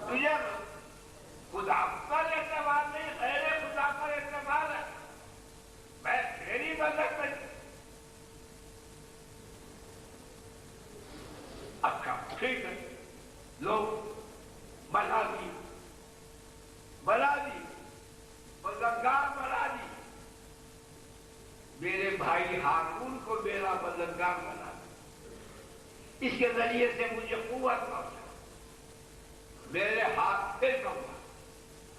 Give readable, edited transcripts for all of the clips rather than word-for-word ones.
تجھے خدا پر اعتبار نہیں، غیر خدا پر اعتبار ہے، میں تیری مدد نہیں۔ اچھا ٹھیک ہے، لوگ بنا دی مددگار بنا دی، میرے بھائی ہارون کو میرا مددگار بنا دی، اس کے ذریعے سے مجھے قوت پہنچا، میرے ہاتھ پہ کمبا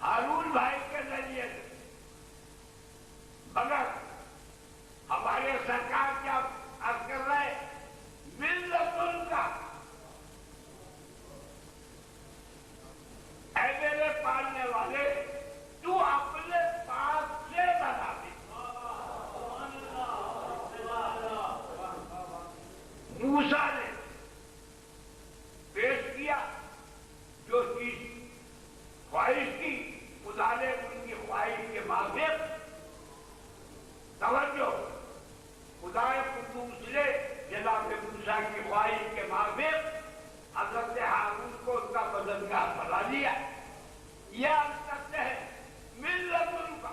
ہارون بھائی کے ذریعے سے۔ مگر ہمارے سرکار کیا عرض کر رہے، ملت ان کا، اے میرے پالنے والے تو اپنے پاس سے بنا دے۔ موسیٰ نے پیش کیا جو چیز خواہش کی، خدا نے ان کی خواہش کے موافق توجہ، خدا قدوس نے جناب موسیٰ کی خواہش کے موافق حضرت ہارون کو ان کا مددگار بنا دیا۔ یہ عرض کرتے ہیں ملت ان کا،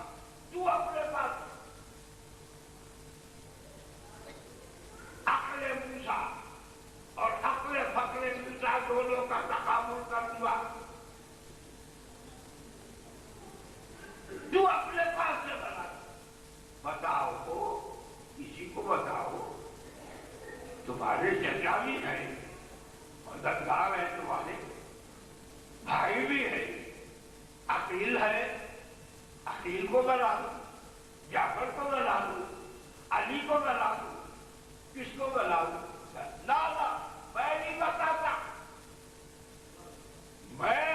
تو اپنے پاس عقل موسیٰ اور عقل فقر موسیٰ دونوں کا تقابل کر دیا، تو اپنے پاس سے بنا دیا۔ بتاؤ تو کسی کو بتاؤ، تمہارے چچا بھی ہیں، مددگار ہے، تمہارے بھائی بھی ہے، عقیل ہے، عقیل کو بنا دو، جعفر کو بنا دو، علی کو بنا دو، کس کو بنا دو؟ لا میں نہیں بتاتا، میں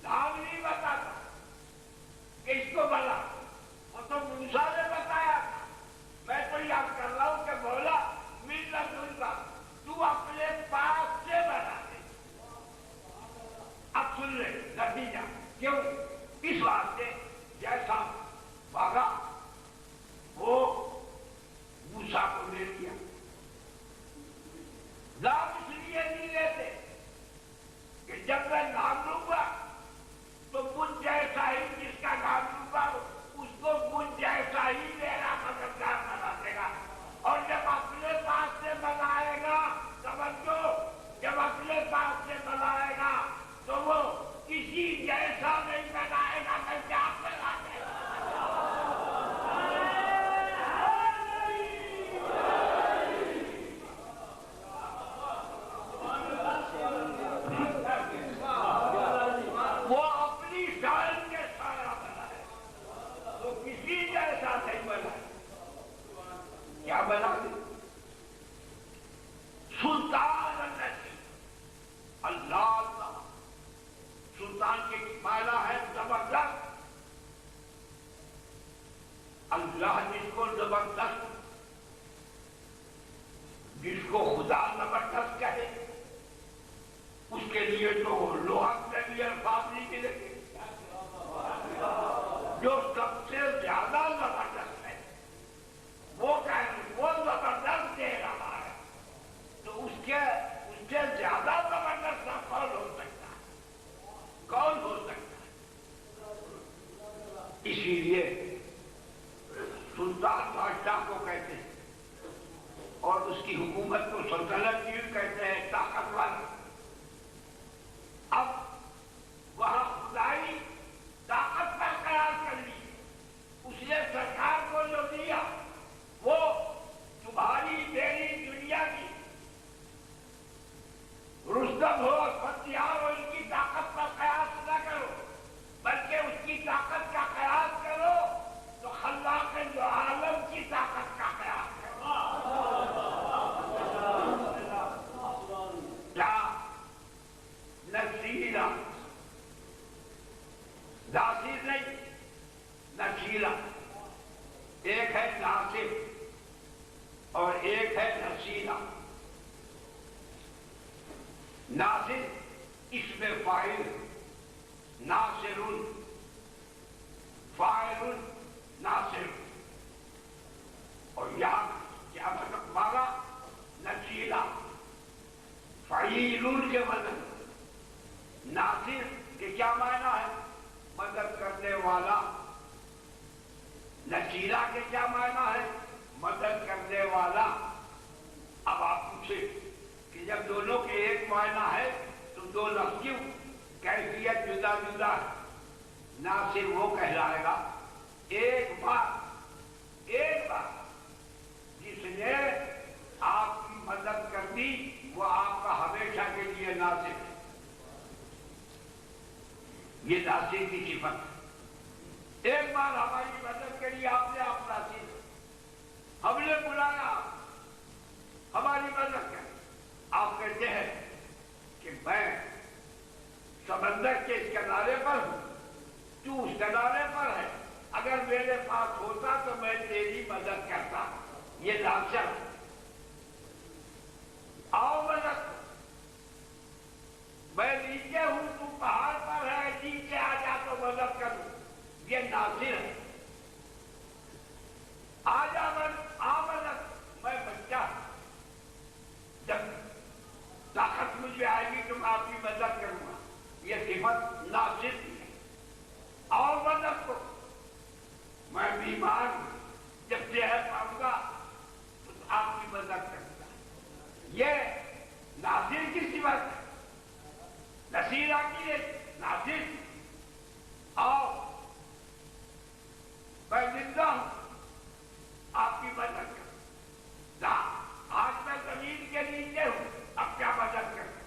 نام نہیں بتاتا کہ اس کو بنا، وہ تو موسیٰ نے بتایا تھا، میں تو یاد کر رہا ہوں کہ مولا ملت ان کا تو اپنے پاس سے بنا دے۔ اب سن لے نتیجہ، کیوں؟ اس واسطے جیسا بھاگا وہ موسیٰ کو لے لیا۔ نام اس لیے نہیں لیتے کہ جب میں نام لوں گا تو مجھ جیسا ہی جس کا نام لوں گا اس کو مجھ جیسا ہی میرا مددگار بنا دے گا، اور جب اپنے پاس سے بنائے گا، توجہ، جب اپنے پاس سے بنائے گا تو وہ کسی جیسا نہیں بنائے گا، بلکہ آپ بنا دے گا۔ وہ اپنی شان کے سارا بنائے، وہ کسی جیسا نہیں بنائے۔ کیا بنا دے؟ سلطان النبی، اللہ سلطان کے معنی ہے زبردست، اللہ جس کو زبردست، جس کو خدا زبردست کہے اس کے لیے تو لغت میں بھی الفاظ نہیں ملے گے۔ جو سب سے زیادہ زبردست ہے وہ زبردست دے رہا ہے، تو اس سے زیادہ زبردست کون ہو سکتا ہے؟ کون ہو سکتا ہے؟ اسی لیے سلطان بادشاہ کو کہتے ہیں، اور اس کی حکومت کو سلطنت کیوں کہتے ہیں؟ طاقتور۔ اب وہاں خدائی طاقت پر قرار کر لی، اس نے سرکار کو جو دیا وہ تمہاری میری دنیا کی رستم ہو، فتیار ہو، ان کی طاقت پر قیاس نہ کرو، بلکہ اس کی طاقت کا قیاس کرو تو خلاق جو عالم کی طاقت کا قیاس کرو۔ کیا نشیلا، ناصر نہیں، نشیلا، ایک ہے ناصر اور ایک ہے نشیلا۔ ناصر اسم فاعل، ناصر فاعل ناصر، اور یہاں کیا مطلب مانا؟ نشیلا، فعیل کے وزن، ناصر نصیرہ کے کیا معنی ہے؟ مدد کرنے والا۔ اب آپ پوچھیں کہ جب دونوں کے ایک معنی ہے تو دو لفظ کیوں؟ کیفیت جدا جدا ہے۔ ناصر وہ کہلائے گا ایک بات جس نے آپ کی مدد کر دی وہ آپ کا ہمیشہ کے لیے ناصر ہے۔ یہ ناصر کی صفت ہے۔ ایک بار ہماری مدد کے لیے آپ نے آپ ناصر، ہم نے بلایا ہماری مدد کر، آپ کہتے ہیں کہ میں سمندر کے اس کنارے پر ہوں، تو اس کنارے پر ہے، اگر میرے پاس ہوتا تو میں تیری مدد کرتا۔ یہ ناصر ہے۔ آؤ مدد، میں نیچے ہوں تو پہاڑ پر ہے، نیچے آ جا تو مدد کروں، یہ ناصر ہے۔ آ جا مدد، میں بچہ ہوں، جب طاقت مجھے آئے گی تو میں آپ کی مدد کروں گا، یہ صفت ناصر کی ہے۔ اور مدد کو، میں بیمار ہوں، جب صحت پاؤں گا تو آپ کی مدد کروں گا، یہ ناصر کی صفت ہے۔ نصیرہ کی ناصر، آؤ میں زندہ ہوں، آپ کی مدد کروں گا، آج میں زمین کے نیچے ہوں، اب کیا مدد کروں؟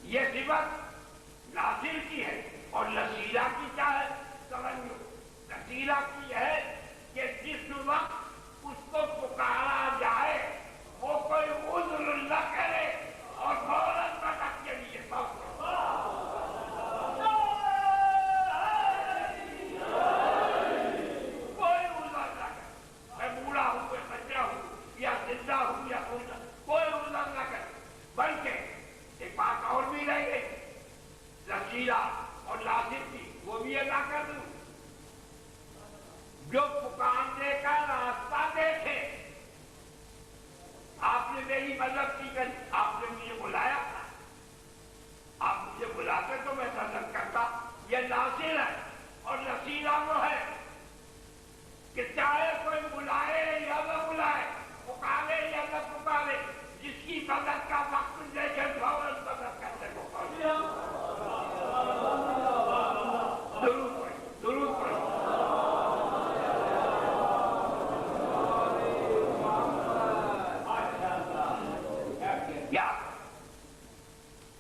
یہ صفت ناصر کی ہے۔ اور نصیرہ کی کیا ہے؟ سمجھو، نصیرہ کی ہے کہ جس وقت اس کو پکارا جائے وہ کوئی عذر نہ کرے اور فوراً مدد کے لیے کوئی عذر نہ کرے، میں بوڑھا ہوں، میں بچہ ہوں، یا زندہ ہوں یا کوئی عذر نہ کرے، بلکہ ایک بات اور بھی رہ گئی نصیرہ اور ناصر کی، وہ بھی ادا کر دوں، جو پکارنے کا راستہ دیکھے۔ آپ نے میری مدد کی کری، آپ نے مجھے بلایا تھا، آپ مجھے بلاتے تو میں مدد کرتا، یہ ناصر ہے۔ اور نصیرہ وہ ہے کہ چاہے کوئی بلائے یا نہ بلائے، پکارے یا نہ پکارے، جس کی مدد کا وقت دیکھے فوراً مدد کرنے کو ضرور پڑھیں۔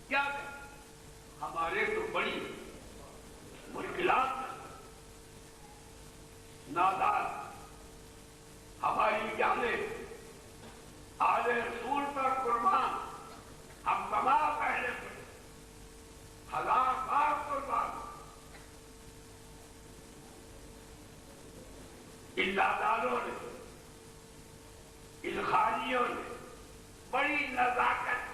کیا ہمارے تو بڑی مشکلات نادان ہماری جانیں آل رسول پر قربان، ہم تمام پہلے پڑے، ہزار بار قربان، ان دادانوں نے، ان خالیوں نے بڑی نزاکت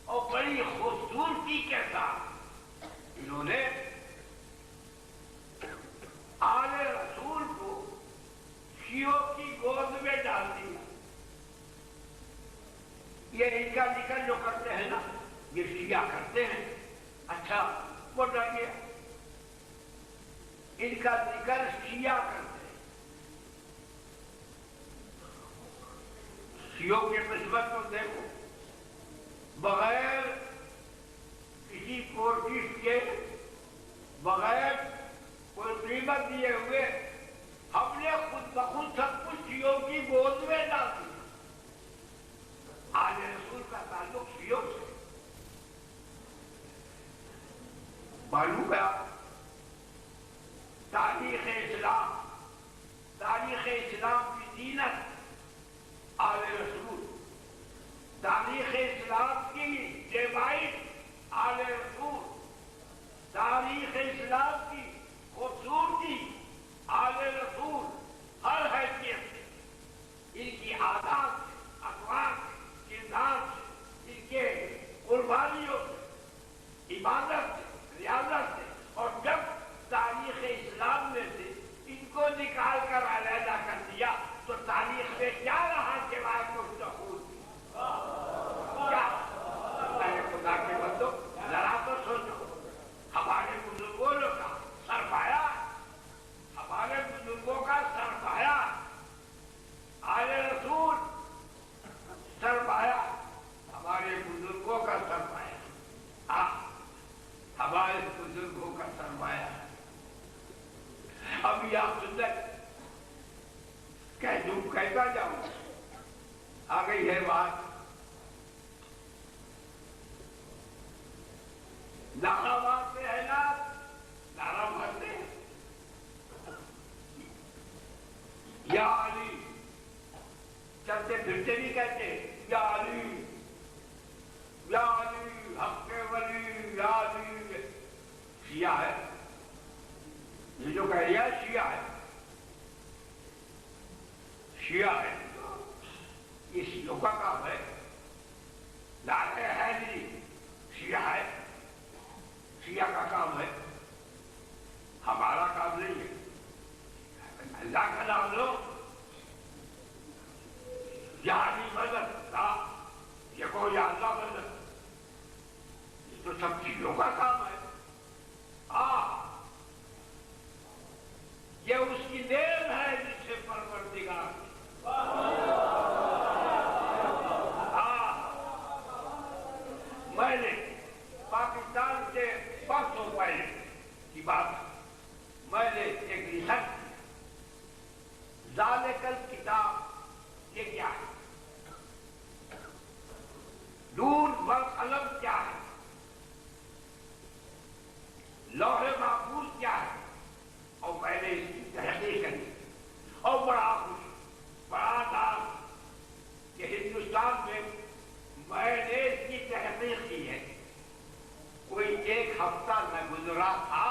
اور بڑی خوبصورتی کے ساتھ انہوں نے آل رسول کو شیعوں کی گود میں ڈال دیا۔ یہ ان کا ذکر جو کرتے ہیں نا، یہ شیعہ کرتے ہیں، اچھا وہ ڈر گیا، ان کا ذکر شیعہ کرتے ہیں۔ شیعوں کے نسبت کو دیکھو، بغیر کسی کوشش کے، بغیر کوئی قیمت دیے ہوئے، ہم نے خود بخود سب کچھ شیعوں کی گود میں ڈال دیا۔ آل رسول کا تعلق شیعوں سے، معلوم ہے آپ تاریخ اسلام کی زینت آل رسول، تاریخ اسلام کی ڈیوائٹ آل رسول، تاریخ اسلام کی خوبصورتی آل رسول، ہر حیثیت سے، ان کی عادات سے، اقوال سے، کردار سے، ان کے قربانیوں سے، عبادت سے، ریاضت سے ابھی آپ سنت کہہ دوں کہتا جاؤں. آ گئی ہے بات. نعرہ مارتے ہیں نا, نعرہ مارتے ہیں یا علی, چلتے پھرتے بھی کہتے یا علی یا علی حق ولی یا علی. شیعہ ہے یہ جو کہہ رہا ہے, شیعہ ہے, شیعہ ہے, یہ شیعوں کا کام ہے. نعرہ حیدری شیعہ ہے, شیعہ کا کام ہے, ہمارا کام نہیں ہے. اللہ کا نام لو, یعنی مدد یہ کو یا اللہ مدد, یہ تو سب چیزوں کا کام ہے. یہ اس کی دین ہے جس سے پروردگار. میں نے پاکستان سے 500 پہلے کی بات, میں نے ایک ریسرچ کی, ذالک الکتاب یہ کیا ہے, نون والقلم کیا ہے, لوح محفوظ کیا ہے, اور میں نے اس کی تحقیق کری. اور بڑا خوش, بڑا نام کہ ہندوستان میں میں نے اس کی تحقیق کی ہے. کوئی ایک ہفتہ میں گزرا تھا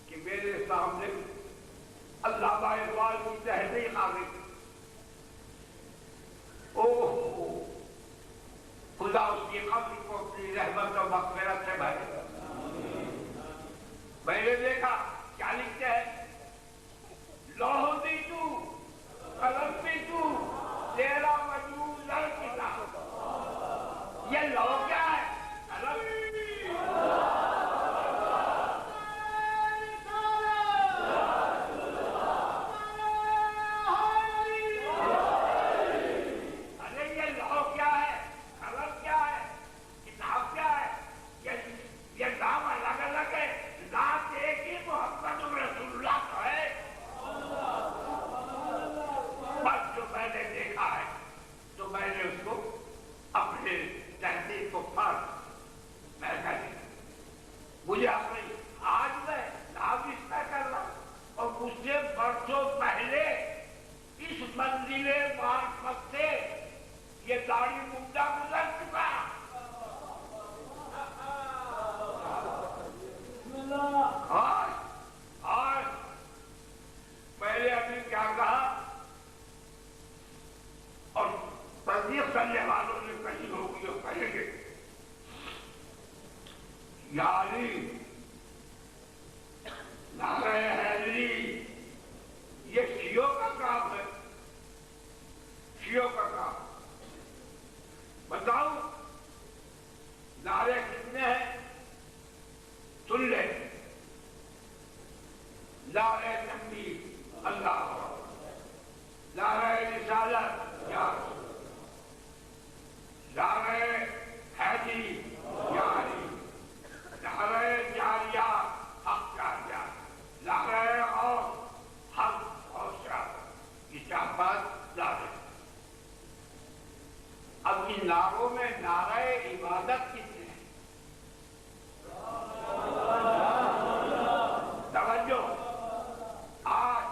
کہ میرے سامنے علامہ اقبال کی تحقیق آ گئی. اوہ خدا اس کی قبر کو اپنی رحمت و مغفرت سے بھرے. میں نے دیکھا کیا لکھتے ہیں, لوح بھی تو قلم بھی تو تیرا وجود الکتاب. یہ لوح کیا ہے, قلم. مجھے اپنی آج میں ناوستہ کر رہا ہوں, اور مجھ سے برسوں پہلے اس منزل معرفت سے یہ داڑھی منڈا گزر چکا. آج میں نے ابھی کیا کہا, اور تصدیق کرنے والوں نے کہیں ہوگی اور کہیں گے, یا علی نعرہ حیدری یہ شیعوں کا کام ہے, شیعوں کا کام. بتاؤ نعرے کتنے ہیں, سن لے. نعرہ تکبیر اللہ, نعرہ رسالت یا رسول, نعرہ حیدری یا علی, نعرہ جاریہ حق جاریہ, نعرہ اور حق اور شرف. یہ 4-5 نعرے. اب ان نعروں میں نعرہ عبادت کتنے ہیں, توجہ. آج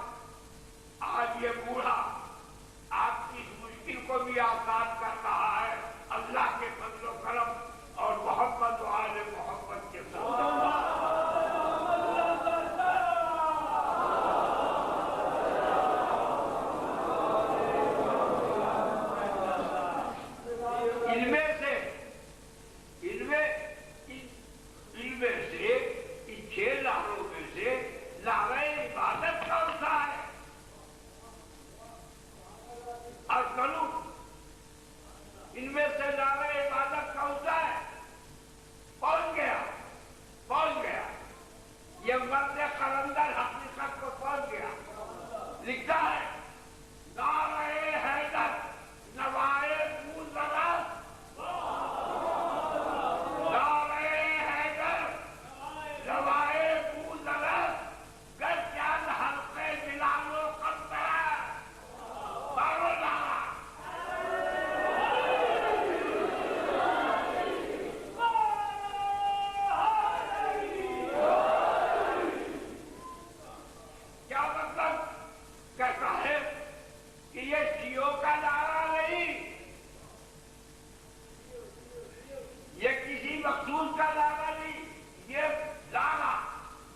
کا لانا نہیں، یہ لانا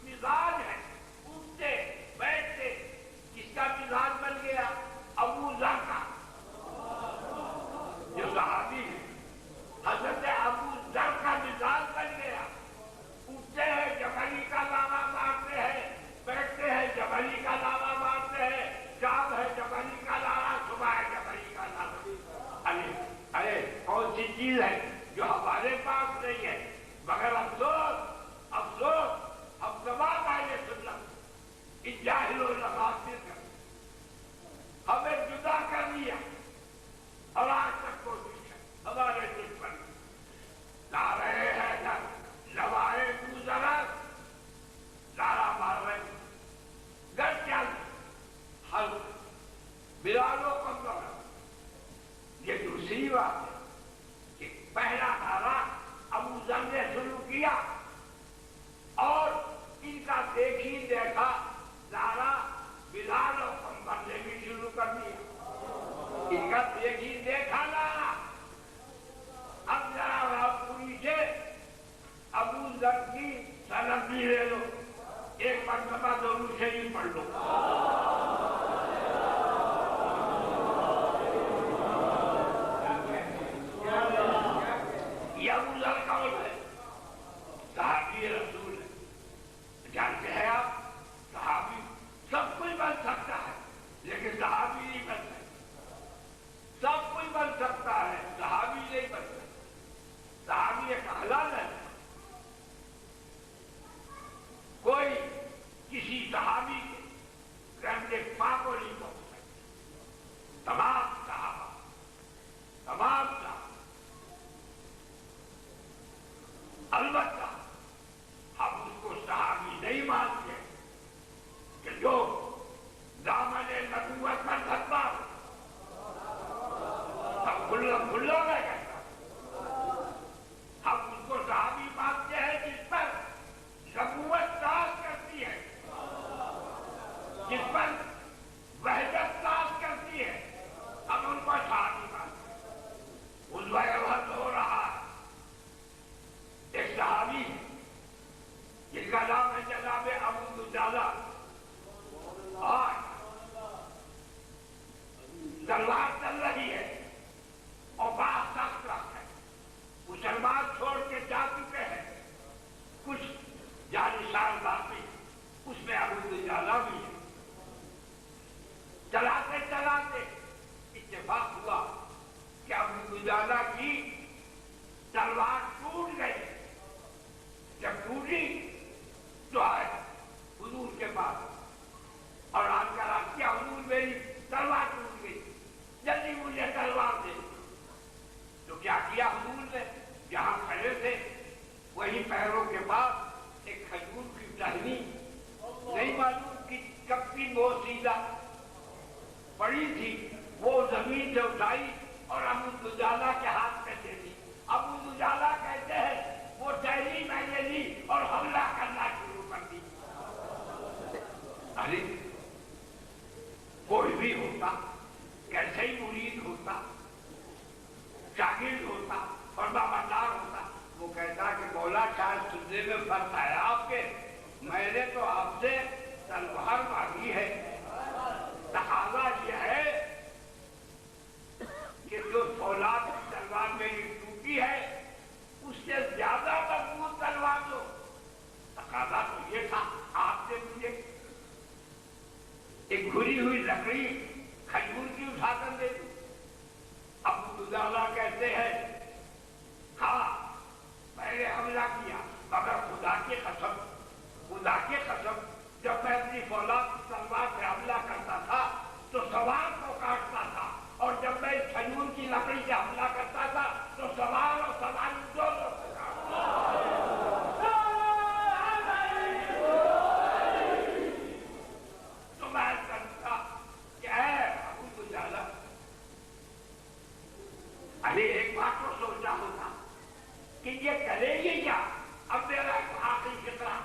مزاج ہے، اٹھتے بیٹھتے. کس کا مزاج بن گیا؟ ابو ذر کا، جو صحابی ہے. حضرت ابو ذر کا مزاج بن گیا. اٹھتے ہیں جب علی کا لانا مارتے ہیں، بیٹھتے ہیں جب علی کا لانا مارتے ہیں، شام ہے جب علی کا لانا، صبح ہے جب علی کا لانا. ارے کون سی چیز ہے جو ہمارے پاس نہیں ہے؟ مگر افسوس افسوس ہم تمام اہل سنت ان جاہل و نفاذ کا ہمیں جدا کر دیا. اور آج تک کوشش ہے ہمارے دشمن لا رہے ہیں نا لوائے گزرت نعرہ مار رہے ہیں. گر کیا حل بلالوں کو دورہ. یہ دوسری بات ہے کہ پہلا نعرہ ابو ذر نے شروع کیا اور ان کا دیکھی دیکھا نعرہ بلال اور عمر نے بھی شروع کر دیا. ان کا دیکھی دیکھا نعرہ. اب ذرا پوری سے ابو ذر کی سند بھی لے لو، ایک مرتبہ دونوں سے ہی پڑھ لو. یہ ابو ذر کون ہے؟ صحابی رسول ہے. جانتے ہیں آپ صحابی سب کوئی بن سکتا ہے لیکن صحابی نہیں بن سکتا. سب کوئی بن سکتا ہے صحابی نہیں بن سکتا. صحابی ایک حلال ہے. کوئی کسی صحابی کے رحمت پاک کو نہیں پہنچ سکتا. تمام صحابہ البتہ ہم اس کو صحابی نہیں مانتے کہ جو دامن نبوت پر دھکا ہم کھلا میں کہتا. ہم اس کو صحابی مانتے ہیں جس پر نبوت راز کرتی ہے، جس پر وحدت راز کرتی ہے. ہم ان کو صحابی مانتے ہیں. اس وقت ہو رہا ہے ایک صحابی جن کا نام ہے جناب ابو دجالہ. اور تلوار چل رہی ہے اور بات سخت رکھ ہے. مسلمان چھوڑ کے جا چکے ہیں، کچھ جانشان باقی، اس میں ابو دجالہ بھی ہے. چلاتے چلاتے اتفاق ہوا کہ ابو دجالہ کی تلوار ٹوٹ گئی. جب ٹوٹی تو آئے حضور کے پاس اور آن کر آپ کیا حضور میری تلوار ٹوٹ گئی، جلدی مجھے تلوار دے. تو کیا کیا حضور نے؟ جہاں کھڑے تھے وہی پیروں کے پاس ایک کھجور کی ٹہنی، نہیں معلوم کہ کب کی بوسیدہ پڑی تھی، وہ زمین سے اٹھائی اور ابو دجالہ کے ہاتھ میں دے دی. ابو دجالہ کہتے ہیں وہ ٹہنی میں نے لی اور حملہ کرنا شروع کر دی. ارے کوئی بھی ہوتا کیسے ہی مرید ہوتا، شاگرد ہوتا، فرما بردار ہوتا، وہ کہتا کہ مولا شاید سننے میں فرق ہے آپ کے، میں نے تو آپ سے تلوار مانگی ہے. تقاضا یہ ہے کہ جو فولاد کی تلوار میری ٹوٹی ہے اس سے زیادہ مضبوط تلوار دو. تقاضا تو یہ تھا آپ نے مجھے ایک گھری ہوئی لکڑی کھجور کی اٹھا کر دے دی. ابو دجالہ کہتے ہیں ہاں میں نے حملہ کیا، مگر خدا کی قسم جب میں اپنی فولاد کی تلوار سے حملہ کرتا تھا تو سوار کو کاٹتا تھا، اور جب میں اس کھجور کی لکڑی سے حملہ کرتا تھا تو سوار اور سواری دونوں کو کاٹتا تھا. تو میں کہتا کہ اے ابو دجالہ، ارے ایک بات کو سوچا ہوتا کہ یہ کرے گی کیا. اب میرا ایک آخری فکرہ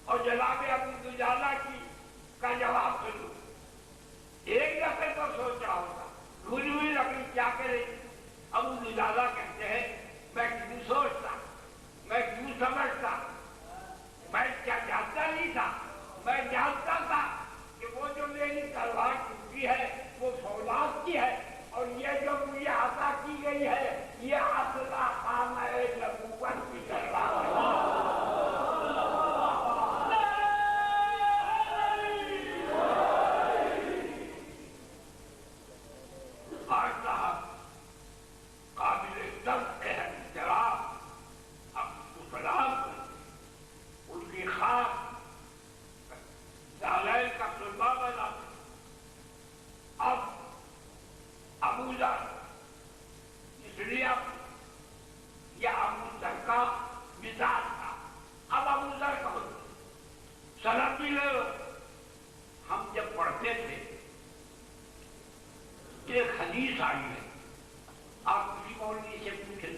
اور جناب ابو دجالہ کی حدیث آئی ہے، آپ کسی مولوی سے پوچھیں،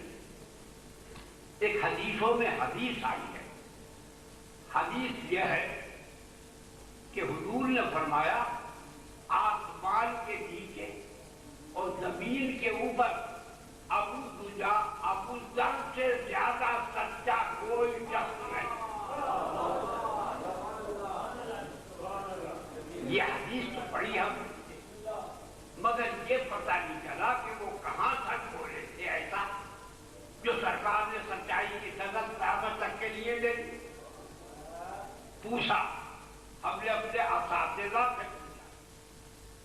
ایک حدیثوں میں حدیث آئی ہے، حدیث یہ ہے کہ حضور نے فرمایا آسمان کے نیچے اور زمین کے اوپر ابو ذر سے زیادہ سچا کوئی شخص نہیں۔ یہ حدیث تو پڑھی ہم، مگر یہ پتہ نہیں چلا کہ وہ کہاں سچ بولے تھے ایسا جو سرکار نے سچائی کی سند قیامت تک کے لیے لے لی۔ پوچھا، ہم نے اپنے اساتذہ سے پوچھا،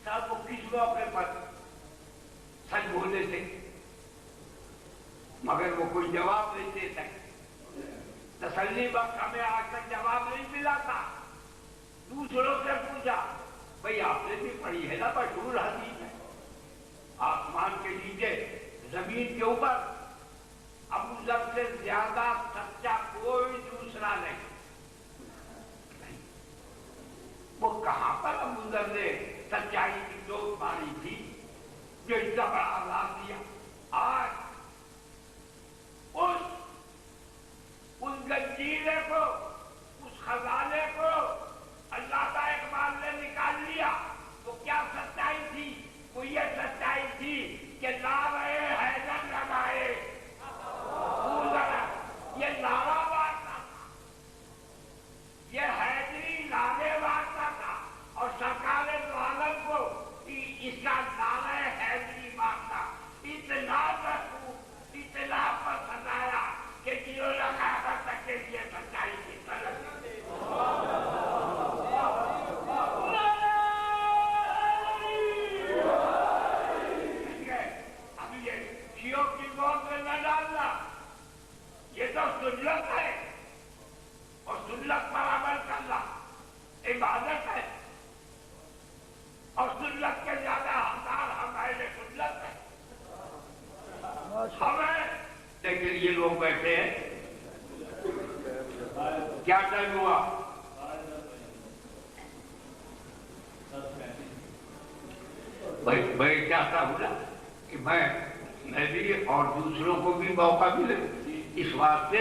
صاحب وہ کس موقع پر سچ بولے تھے، مگر وہ کوئی جواب نہیں دے سکتے۔ تسلی بخش ہمیں آج تک جواب نہیں ملا تھا۔ دوسروں سے پوچھا، بھئی آپ نے بھی پڑھی ہے نا مشہور حدیث ہے، آسمان کے نیچے زمین کے اوپر ابو ذر سے زیادہ سچا کوئی دوسرا نہیں۔ وہ کہاں پر ابو ذر نے سچائی کی ڈوب ماری تھی جو اتنا بڑا عذاب دیا؟ آج اس گنجیلے کو، اس خزانے کو اللہ کا اقبال نے نکال لیا۔ تو کیا سچائی تھی؟ وہ یہ سچائی تھی کہ نعرے حیدر لگائے، یہ نعرہ مارنا تھا، یہ حیدری لانے مارنا تھا، اور سرکار دو عالم کو اس کا نعرہ حیدری مارنا اتنا محبوب، اتنا پسند آیا کہ جنہوں نے کہا تک کے لیے سچائی کی طرف سنت ہے، اور سنت پر عمل کرنا عبادت ہے، اور سنت کے زیادہ حقدار ہمارے سنت ہے ہمیں۔ لیکن یہ لوگ بیٹھے ہیں، کیا ٹائم ہوا؟ میں چاہتا ہوں نا کہ میں بھی اور دوسروں کو بھی موقع ملے، اس واسطے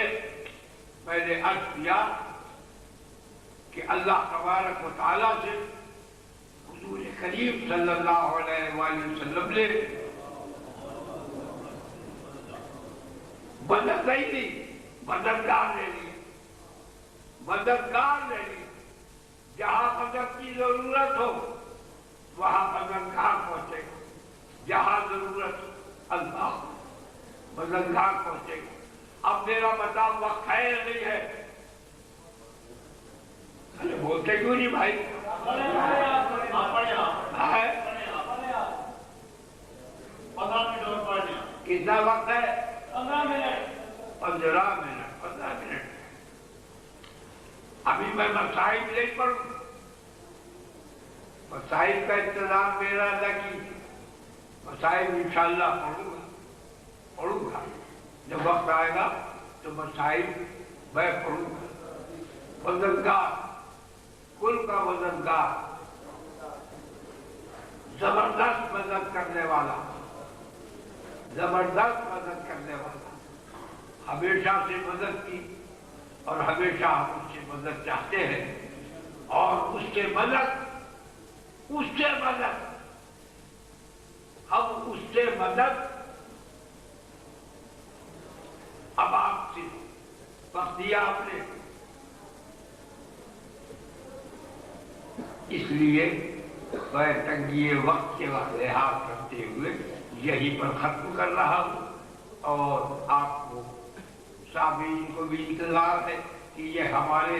میں نے عرض کیا کہ اللہ تبارک و تعالیٰ سے حضور کریم صلی اللہ علیہ وآلہ وسلم نے مدد نہیں دی، مددگار لے لی، مددگار لے لی۔ جہاں مدد کی ضرورت ہو وہاں مددگار پہنچے گا، جہاں ضرورت اللہ مددگار پہنچے گا۔ اب میرا بتاؤ وقت ہے یا نہیں ہے؟ ارے بولتے کیوں نہیں بھائی؟ کتنا وقت ہے؟ 15 منٹ۔ ابھی میں مسائل نہیں پڑھوں، مسائل کا انتظام میرا لگی، مسائل انشاءاللہ پڑھوں گا جب وقت آئے گا تو مسائل میں پڑھوں گا۔ وزنگار، کل کا وزنگار، زبردست مدد کرنے والا، زبردست مدد کرنے والا، ہمیشہ سے مدد کی اور ہمیشہ ہم اس سے مدد چاہتے ہیں، اور اس سے مدد ہم اس سے مدد اب آپ سے وقت دیا آپ نے، اس لیے میں تنگی وقت کے لحاظ کرتے ہوئے یہی پر ختم کر رہا ہوں، اور آپ کو سامعین کو بھی انتظار ہے کہ یہ ہمارے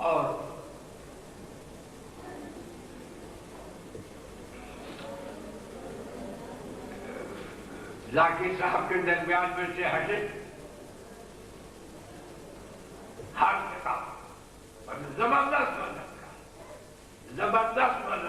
اور ذاکر صاحب کے درمیان میں سے ہٹے، ہر کتاب زبردست مدد کا، زبردست مدد